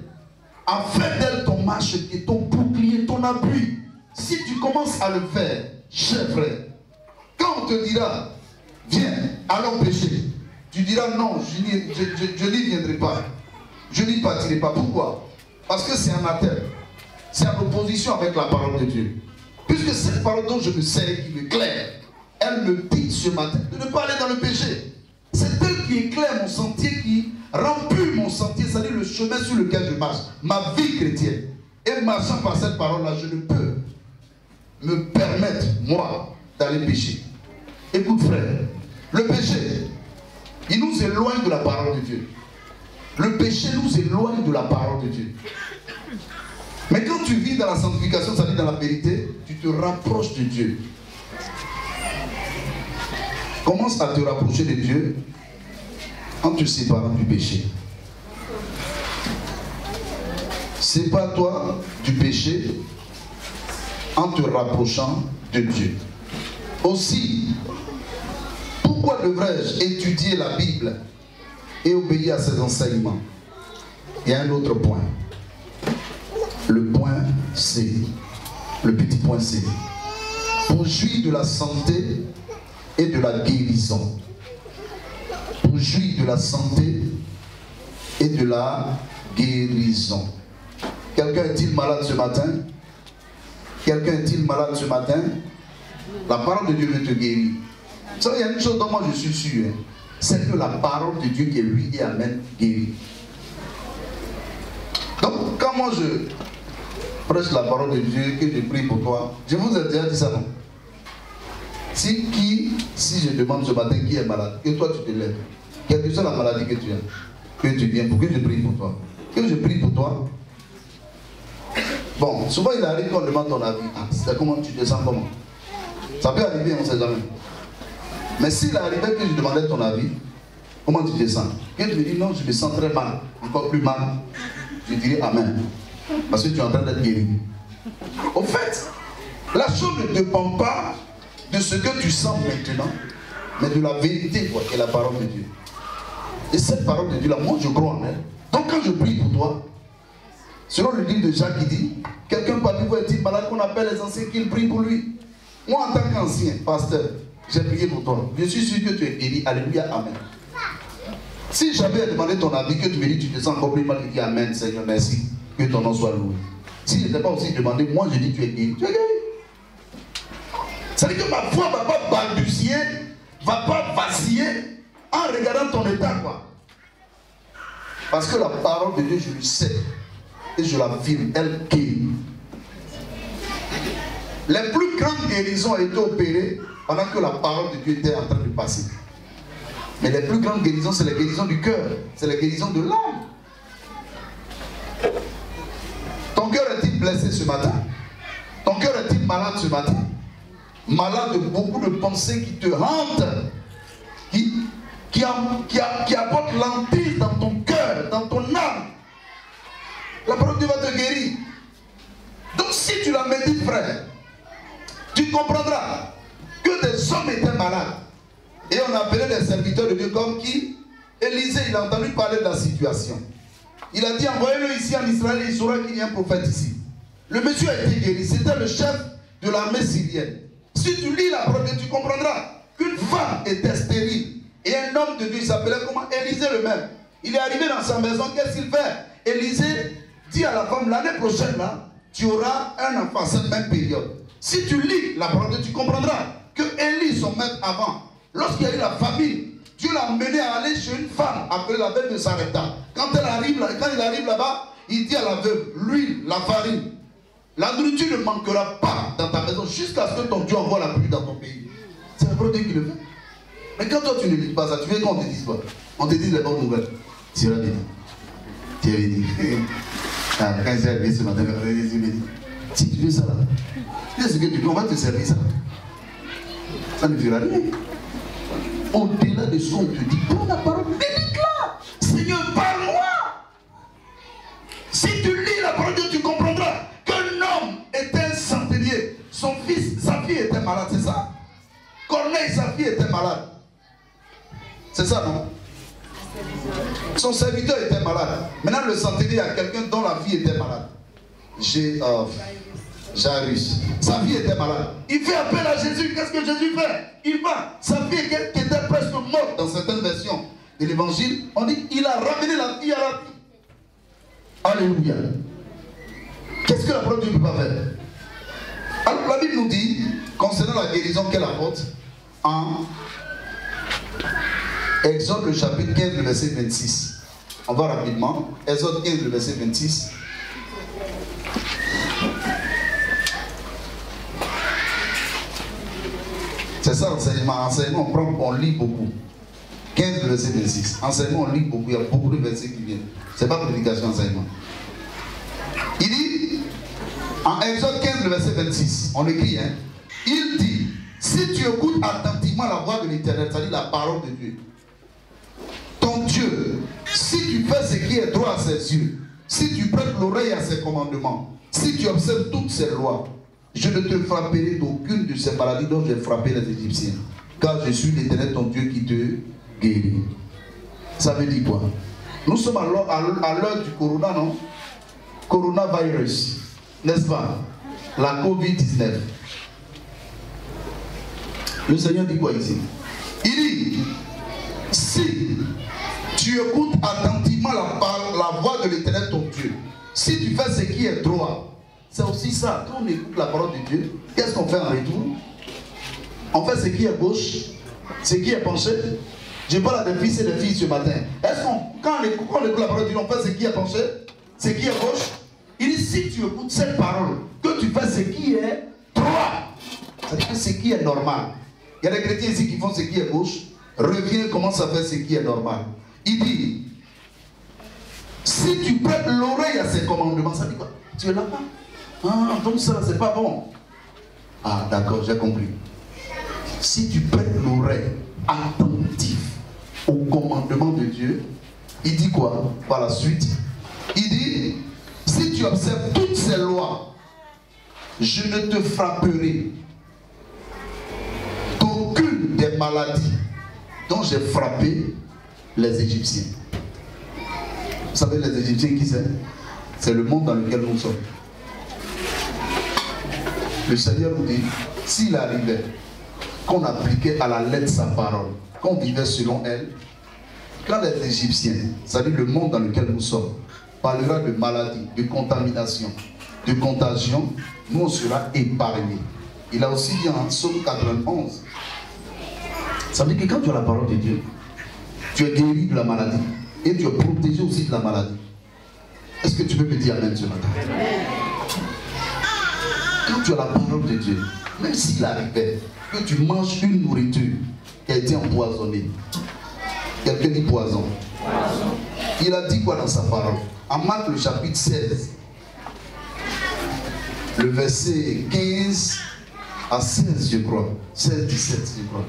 à faire d'elle ton marche-pied, ton bouclier, ton appui. Si tu commences à le faire, cher frère, quand on te dira, viens, allons pécher, tu diras non, je n'y viendrai pas, je n'y partirai pas. Pourquoi? Parce que c'est anathème, c'est en opposition avec la parole de Dieu. Puisque cette parole dont je me sers, qui m'éclaire, elle me dit ce matin de ne pas aller dans le péché. C'est elle qui éclaire mon sentier, qui rend pur mon sentier, c'est-à-dire le chemin sur lequel je marche, ma vie chrétienne. Et marchant par cette parole-là, je ne peux me permettre, moi, d'aller pécher. Écoute frère, le péché, il nous éloigne de la parole de Dieu. Le péché nous éloigne de la parole de Dieu. Mais quand tu vis dans la sanctification, c'est-à-dire dans la vérité, tu te rapproches de Dieu. Commence à te rapprocher de Dieu en te séparant du péché. Sépare-toi du péché en te rapprochant de Dieu. Aussi, pourquoi devrais-je étudier la Bible et obéir à ses enseignements? Il y a un autre point. Le point C. Le petit point C. Pour jouir de la santé et de la guérison. Pour jouir de la santé et de la guérison. Quelqu'un est-il malade ce matin? Quelqu'un est-il malade ce matin? La parole de Dieu veut te guérir. Vous savez, il y a une chose dont moi je suis sûr, c'est que la parole de Dieu qui est lui et amen guérit. Donc, quand moi je prêche la parole de Dieu, que je prie pour toi, je vous ai déjà dit ça, non? Si je demande ce matin qui est malade, que toi tu te lèves, quelle que soit la maladie que tu as, que tu viens, pour que je prie pour toi. Que je prie pour toi. Bon, souvent il arrive qu'on demande ton avis. Ah, c'est comment tu te sens, comment? Ça peut arriver, on ne sait jamais. Mais s'il arrivait que je demandais ton avis, comment tu te sens? Que tu me dis non, je me sens très mal, encore plus mal, je dirais amen. Parce que tu es en train d'être guéri. Au fait, la chose ne dépend pas de ce que tu sens maintenant, mais de la vérité, quoi, qui est la parole de Dieu. Et cette parole de Dieu là, moi je crois en elle. Donc quand je prie pour toi, selon le livre de Jacques qui dit, quelqu'un parmi vous est-il malade qu'on appelle les anciens qu'il prie pour lui. Moi en tant qu'ancien, pasteur, j'ai prié pour toi. Je suis sûr que tu es guéri. Alléluia, amen. Si j'avais demandé ton avis, que tu me dis tu te sens encore plus mal, tu dis amen, Seigneur, merci, que ton nom soit loué. Si je n'étais pas aussi demandé, moi je dis tu es guéri. Tu es guéri. Ça veut dire que ma foi ne va pas balbutier, ne va pas vaciller en regardant ton état, quoi. Parce que la parole de Dieu, je le sais, et je l'affirme, elle guérit. Les plus grandes guérisons ont été opérées pendant que la parole de Dieu était en train de passer. Mais les plus grandes guérisons, c'est les guérisons du cœur, c'est les guérisons de l'âme. Ton cœur est-il blessé ce matin? Ton cœur est-il malade ce matin? Malade de beaucoup de pensées qui te hantent, qui apportent l'empire dans ton cœur, dans ton âme. La parole de Dieu va te guérir. Donc si tu la médites, frère, tu comprendras que des hommes étaient malades. Et on appelait les serviteurs de Dieu comme qui? Élisée, il a entendu parler de la situation. Il a dit, envoyez-le ici en Israël, il saura qu'il y a un prophète ici. Le monsieur a été guéri, c'était le chef de l'armée syrienne. Si tu lis la parole, tu comprendras qu'une femme était stérile. Et un homme de Dieu, il s'appelait comment? Élisée le même. Il est arrivé dans sa maison, qu'est-ce qu'il fait? Élisée dit à la femme, l'année prochaine, là, tu auras un enfant, cette même période. Si tu lis la parole, tu comprendras que Élie, son maître avant, lorsqu'il y a eu la famine, Dieu l'a mené à aller chez une femme appelée la veuve de Sarepta. Quand il arrive là-bas, il dit à la veuve, l'huile, la farine, la nourriture ne manquera pas dans ta maison jusqu'à ce que ton Dieu envoie la pluie dans ton pays. C'est la parole de Dieu qui le fait. Mais quand toi tu ne lis pas ça, tu veux qu'on te dise quoi? On te dit les bonnes nouvelles. Tu l'as dit. Tu avais dit. Quand j'ai arrivé ce matin, si tu veux ça là, c'est ce que tu veux, on va te servir ça. Ça ne fera rien. Au-delà de ce qu'on te dit, prends la parole, médite-la. Seigneur, parle-moi. Si tu lis la parole de Dieu, tu comprendras qu'un homme était un centenier. Son fils, sa fille était malade, c'est ça? Corneille, sa fille était malade. C'est ça, non? Son serviteur était malade. Maintenant, le centenier, il y a quelqu'un dont la fille était malade. Jairus. Sa fille était malade. Il fait appel à Jésus. Qu'est-ce que Jésus fait? Il va. Sa fille qui était presque morte dans certaines versions de l'évangile, on dit qu'il a ramené la fille à la vie. Alléluia. Qu'est-ce que la parole de Dieu ne peut pas faire? Alors la Bible nous dit, concernant la guérison qu'elle apporte, en Exode le chapitre 15, le verset 26. On va rapidement. Exode 15, le verset 26. C'est ça l'enseignement. Enseignement, on lit beaucoup. 15, le verset 26. Enseignement, on lit beaucoup. Il y a beaucoup de versets qui viennent. Ce n'est pas prédication, enseignement. Il dit, en Exode 15, le verset 26, on écrit, hein, il dit, si tu écoutes attentivement la voix de l'Éternel, c'est-à-dire la parole de Dieu, ton Dieu, si tu fais ce qui est droit à ses yeux, si tu prêtes l'oreille à ses commandements, si tu observes toutes ses lois, je ne te frapperai d'aucune de ces maladies dont j'ai frappé les Égyptiens, car je suis l'Éternel ton Dieu qui te guérit. Ça veut dire quoi? Nous sommes à l'heure du corona, non? Coronavirus, n'est-ce pas? La COVID-19. Le Seigneur dit quoi ici? Il dit, si tu écoutes attentivement la voix de l'Éternel ton Dieu, si tu fais ce qui est droit, c'est aussi ça. Quand on écoute la parole de Dieu, qu'est-ce qu'on fait en retour? On fait ce qui est gauche, ce qui est penché. Je parle des fils et des filles ce matin. Est-ce quand on écoute la parole de Dieu, on fait ce qui est penché, ce qui est gauche? Il dit, si tu écoutes cette parole, que tu fais ce qui est droit, c'est-à-dire que ce qui est normal. Il y a des chrétiens ici qui font ce qui est gauche, reviens, commence à faire ce qui est normal. Il dit, si tu prêtes l'oreille à ses commandements, ça dit quoi? Tu es là-bas. Ah, donc ça, c'est pas bon. Ah, d'accord, j'ai compris. Si tu prêtes l'oreille attentive au commandement de Dieu, il dit quoi par la suite? Il dit, si tu observes toutes ces lois, je ne te frapperai d'aucune des maladies dont j'ai frappé les Égyptiens. Vous savez les Égyptiens qui c'est? C'est le monde dans lequel nous sommes. Le Seigneur nous dit, s'il arrivait qu'on appliquait à la lettre sa parole, qu'on vivait selon elle, quand les Égyptiens, c'est-à-dire le monde dans lequel nous sommes, parlera de maladie, de contamination, de contagion, nous on sera épargnés. Il a aussi dit en Psaume 91, ça veut dire que quand tu as la parole de Dieu, tu es guéri de la maladie et tu es protégé aussi de la maladie. Est-ce que tu peux me dire amen ce matin? Quand tu as la parole de Dieu, même s'il arrivait que tu manges une nourriture qui a été empoisonnée, quelqu'un dit poison. Il a dit quoi dans sa parole? En Marc le chapitre 16, le verset 15 à 16 je crois, 16, 17 je crois.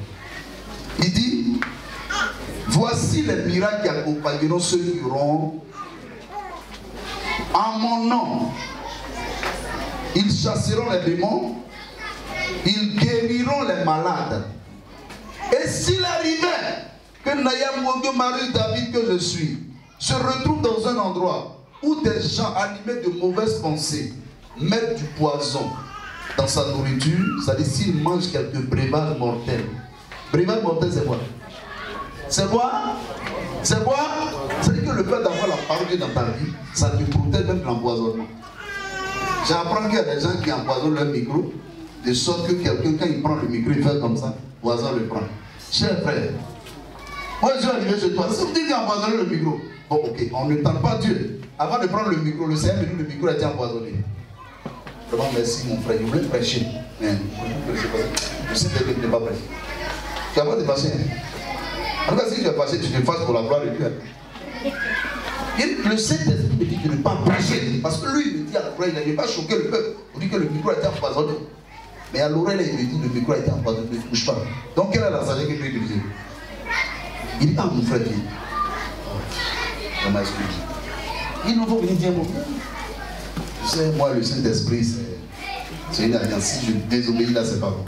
Il dit, voici les miracles qui accompagneront ceux qui auront en mon nom. Ils chasseront les démons, ils guériront les malades. Et s'il arrivait que Nayam Wogo Marie David que je suis se retrouve dans un endroit où des gens animés de mauvaises pensées mettent du poison dans sa nourriture, c'est-à-dire s'il mange quelques breuvages mortels. Breuvage mortel c'est quoi? C'est quoi? C'est quoi? C'est-à-dire que le fait d'avoir la parole dans ta vie, ça te protège même de l'empoisonnement. J'apprends qu'il y a des gens qui empoisonnent leur micro, de sorte que quelqu'un, quand il prend le micro, il fait comme ça, voisin le prend. Cher frère, moi je suis arrivé chez toi, si vous dites qu'il a empoisonné le micro, bon ok, on ne tente pas Dieu. Avant de prendre le micro, le Seigneur me dit que le micro a été empoisonné. Vraiment merci mon frère, je voulais prêcher. Mais je sais que tu n'es pas prêché. Tu n'as pas de passer. En tout cas, si tu es passé, tu te fasses pour la gloire de Dieu. Et le Saint-Esprit me dit de ne pas prêcher. Parce que lui, il me dit à la gloire, il n'a pas choqué le peuple. Il dit que le micro a été empoisonné. Mais à l'oreille, il me dit que le micro a été empoisonné, ne touche pas. Donc, quelle est la sagesse que tu as utilisée? Il dit, ah mon frère, je m'excuse. Il nous faut venir dire, mon frère. Tu sais, moi, le Saint-Esprit, c'est une alliance. Si je désobéis là, c'est pas bon.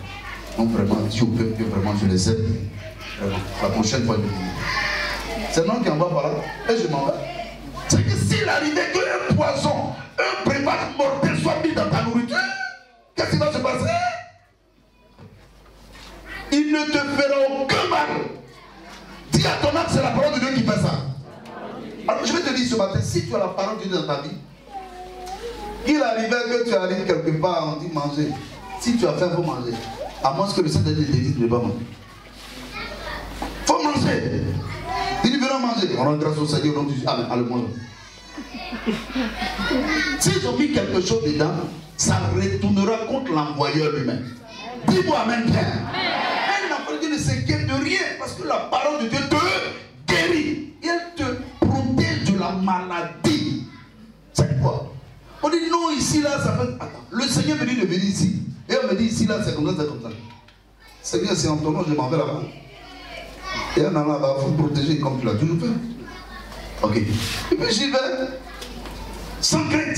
Donc, vraiment, Dieu au peuple, que vraiment, je les aime. La prochaine fois, je vais venir. C'est non qui envoie par là. Et je m'en vais. C'est que s'il arrivait qu'un poison, un breuvage mortel soit mis dans ta nourriture, qu'est-ce qui va se passer? Il ne te fera aucun mal. Dis à ton âme, c'est la parole de Dieu qui fait ça. Alors je vais te dire ce matin, si tu as la parole de Dieu dans ta vie, il arrivait que tu arrives quelque part, on dit manger. Si tu as faim, il faut manger. À moins que le Saint-Esprit te dise de ne pas manger. Il faut manger. Il dit, venons manger. On rend grâce au Seigneur, on dit, allez, allez, mange. S'ils ont mis quelque chose dedans, ça retournera contre l'envoyeur lui-même. Dis-moi amen bien. Un enfant de Dieu ne s'inquiète de rien parce que la parole de Dieu te guérit. Elle te protège de la maladie. C'est quoi? On dit non, ici, là, ça fait. Attends, le Seigneur me dit de venir ici. Et on me dit ici, là, c'est comme ça, c'est comme ça. Seigneur, c'est en ton nom, je m'en vais là-bas. Et un allant là-bas, il faut protéger comme tu l'as toujours fait. Ok. Et puis j'y vais sans crainte.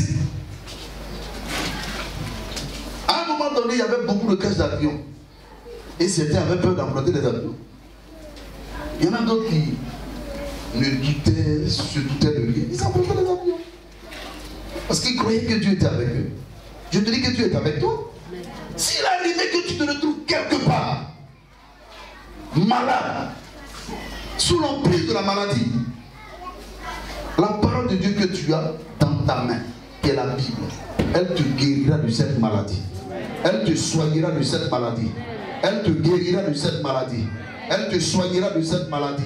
À un moment donné, il y avait beaucoup de crashs d'avions. Et certains avaient peur d'emprunter les avions. Il y en a d'autres qui ne doutaient, se doutaient de rien. Ils empruntaient les avions. Parce qu'ils croyaient que Dieu était avec eux. Je te dis que Dieu est avec toi. S'il arrivait que tu te retrouves quelque part, malade, sous l'emprise de la maladie, la parole de Dieu que tu as dans ta main, qui est la Bible, elle te guérira de cette maladie. Elle te soignera de cette maladie. Elle te guérira de cette maladie. Elle te soignera de cette maladie.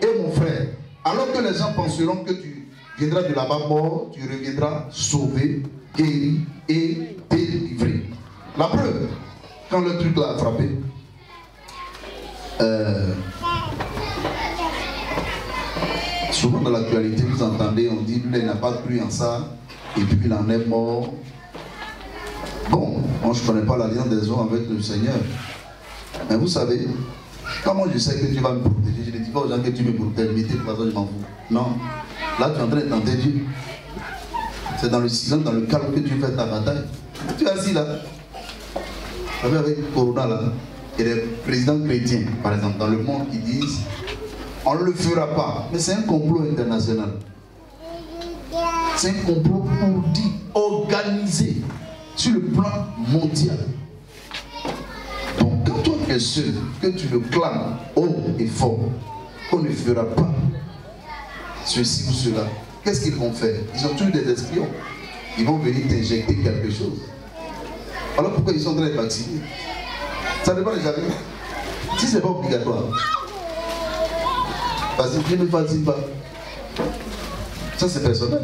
Et mon frère, alors que les gens penseront que tu viendras de là-bas mort, tu reviendras sauvé, guéri et délivré. La preuve, quand le truc l'a frappé, souvent dans l'actualité, vous entendez, on dit, lui, il n'a pas cru en ça, et puis il en est mort. Bon, moi je ne connais pas l'alliance des hommes avec le Seigneur. Mais vous savez, comment je sais que Dieu va me protéger? Je ne dis pas aux gens que tu me protèges, mettez de toute façon, je m'en fous. Non, là tu es en train de tenter Dieu. C'est dans le silence, dans le calme que Dieu fait ta bataille. Tu es assis là. Avec le Corona là, il y a des présidents chrétiens, par exemple, dans le monde qui disent on ne le fera pas. Mais c'est un complot international. C'est un complot pour dire organisé sur le plan mondial. Donc quand toi tu es seul, que tu le clames haut et fort, qu'on ne fera pas ceci ou cela, qu'est-ce qu'ils vont faire? Ils ont tous des espions. Ils vont venir t'injecter quelque chose. Alors pourquoi ils sont en train de vacciner? Ça dépend des avis. Si ce n'est pas obligatoire, vas-y, ne vas-y pas. Ça c'est personnel.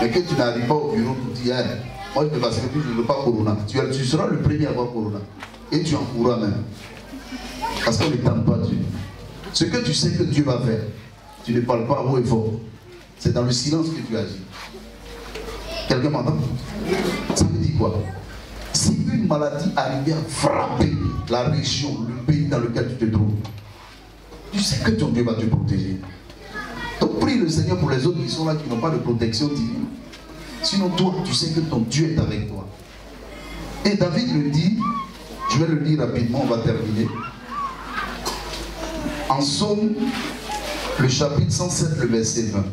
Mais que tu n'arrives pas au bureau pour dire, moi je peux vacciner, puis je ne veux pas Corona. Tu seras le premier à avoir Corona. Et tu en courras même. Parce qu'on ne tente pas Dieu. Ce que tu sais que Dieu va faire, tu ne parles pas haut et fort. C'est dans le silence que tu agis. Quelqu'un m'entend? Ça veut dire quoi? Si une maladie arrivait à frapper la région, le pays dans lequel tu te trouves, tu sais que ton Dieu va te protéger. Donc prie le Seigneur pour les autres qui sont là, qui n'ont pas de protection divine. Sinon toi, tu sais que ton Dieu est avec toi. Et David le dit, je vais le lire rapidement, on va terminer. En Psaume, le chapitre 107, le verset 20.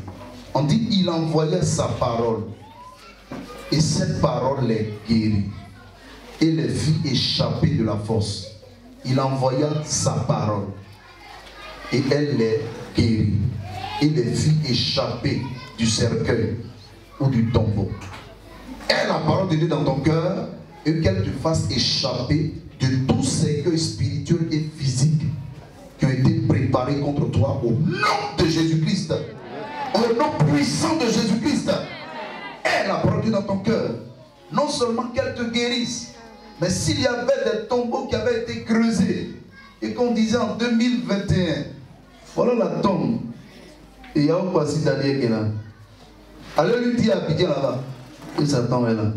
On dit, il envoya sa parole. Et cette parole les guérit. Et les fit échapper de la force. Il envoya sa parole. Et elle les guérit. Et les fit échapper du cercueil ou du tombeau. Aie la parole de Dieu dans ton cœur et qu'elle te fasse échapper de tous ces cercueils spirituels et physiques qui ont été préparés contre toi au nom de Jésus-Christ. Au nom puissant de Jésus-Christ. Aie la parole de Dieu dans ton cœur. Non seulement qu'elle te guérisse, mais s'il y avait des tombeaux qui avaient été creusés et qu'on disait en 2021, voilà la tombe. Et il y a un passé d'année qui est là. Allez lui dire à Abidjan là-bas. Et sa tombe est là.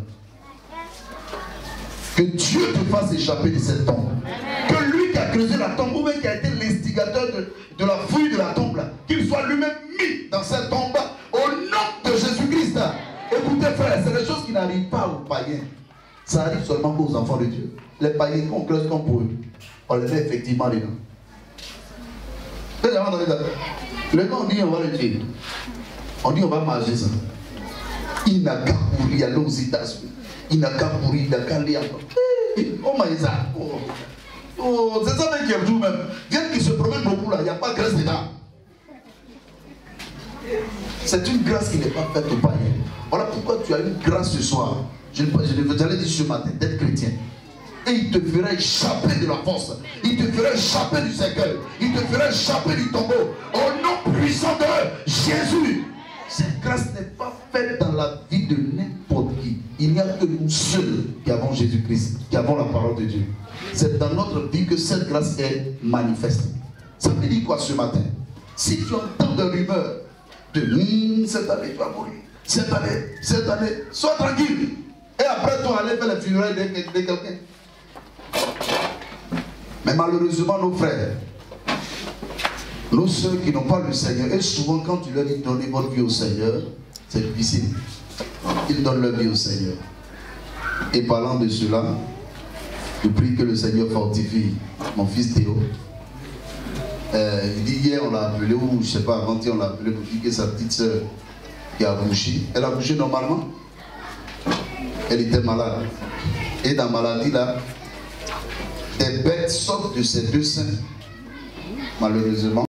Que Dieu te fasse échapper de cette tombe. Que lui qui a creusé la tombe, ou même qui a été l'instigateur de la fouille de la tombe là, qu'il soit lui-même mis dans cette tombe au nom de Jésus-Christ. Écoutez frère, c'est des choses qui n'arrivent pas aux païens. Ça arrive seulement aux enfants de Dieu. Les païens qu'on creuse comme pour eux, on les met effectivement dedans. Vous avez entendu ça? Le nom on dit on va le tuer. On dit on va manger ça. Il n'a qu'à pourrir à l'ositas. Il n'a qu'à pourrir, il n'a qu'à aller encore. Oh maïsa. Oh, c'est ça même qui est tout même. Viens qui se promène beaucoup là, il n'y a pas de grâce dedans. C'est une grâce qui n'est pas faite aux païens. Voilà pourquoi tu as une grâce ce soir. J'allais dire ce matin d'être chrétien. Et il te fera échapper de la force. Il te fera échapper du cercueil. Il te fera échapper du tombeau. Au nom puissant de Jésus. Cette grâce n'est pas faite dans la vie de n'importe qui. Il n'y a que nous seuls qui avons Jésus-Christ, qui avons la parole de Dieu. C'est dans notre vie que cette grâce est manifeste. Ça veut dire quoi ce matin? Si tu entends des rumeurs de cette année tu vas mourir, cette année, sois tranquille. Et après toi, aller faire les funérailles de quelqu'un. Mais malheureusement, nos frères, nos soeurs qui n'ont pas le Seigneur, et souvent quand tu leur dis donnez votre vie au Seigneur, c'est difficile. Ils donnent leur vie au Seigneur. Et parlant de cela, je prie que le Seigneur fortifie mon fils Théo. Il dit hier on l'a appelé, ou je ne sais pas, avant-hier on l'a appelé pour dire que sa petite soeur qui a accouché, elle a accouché normalement. Elle était malade. Et dans la maladie là, des bêtes sortent de ses deux seins, malheureusement.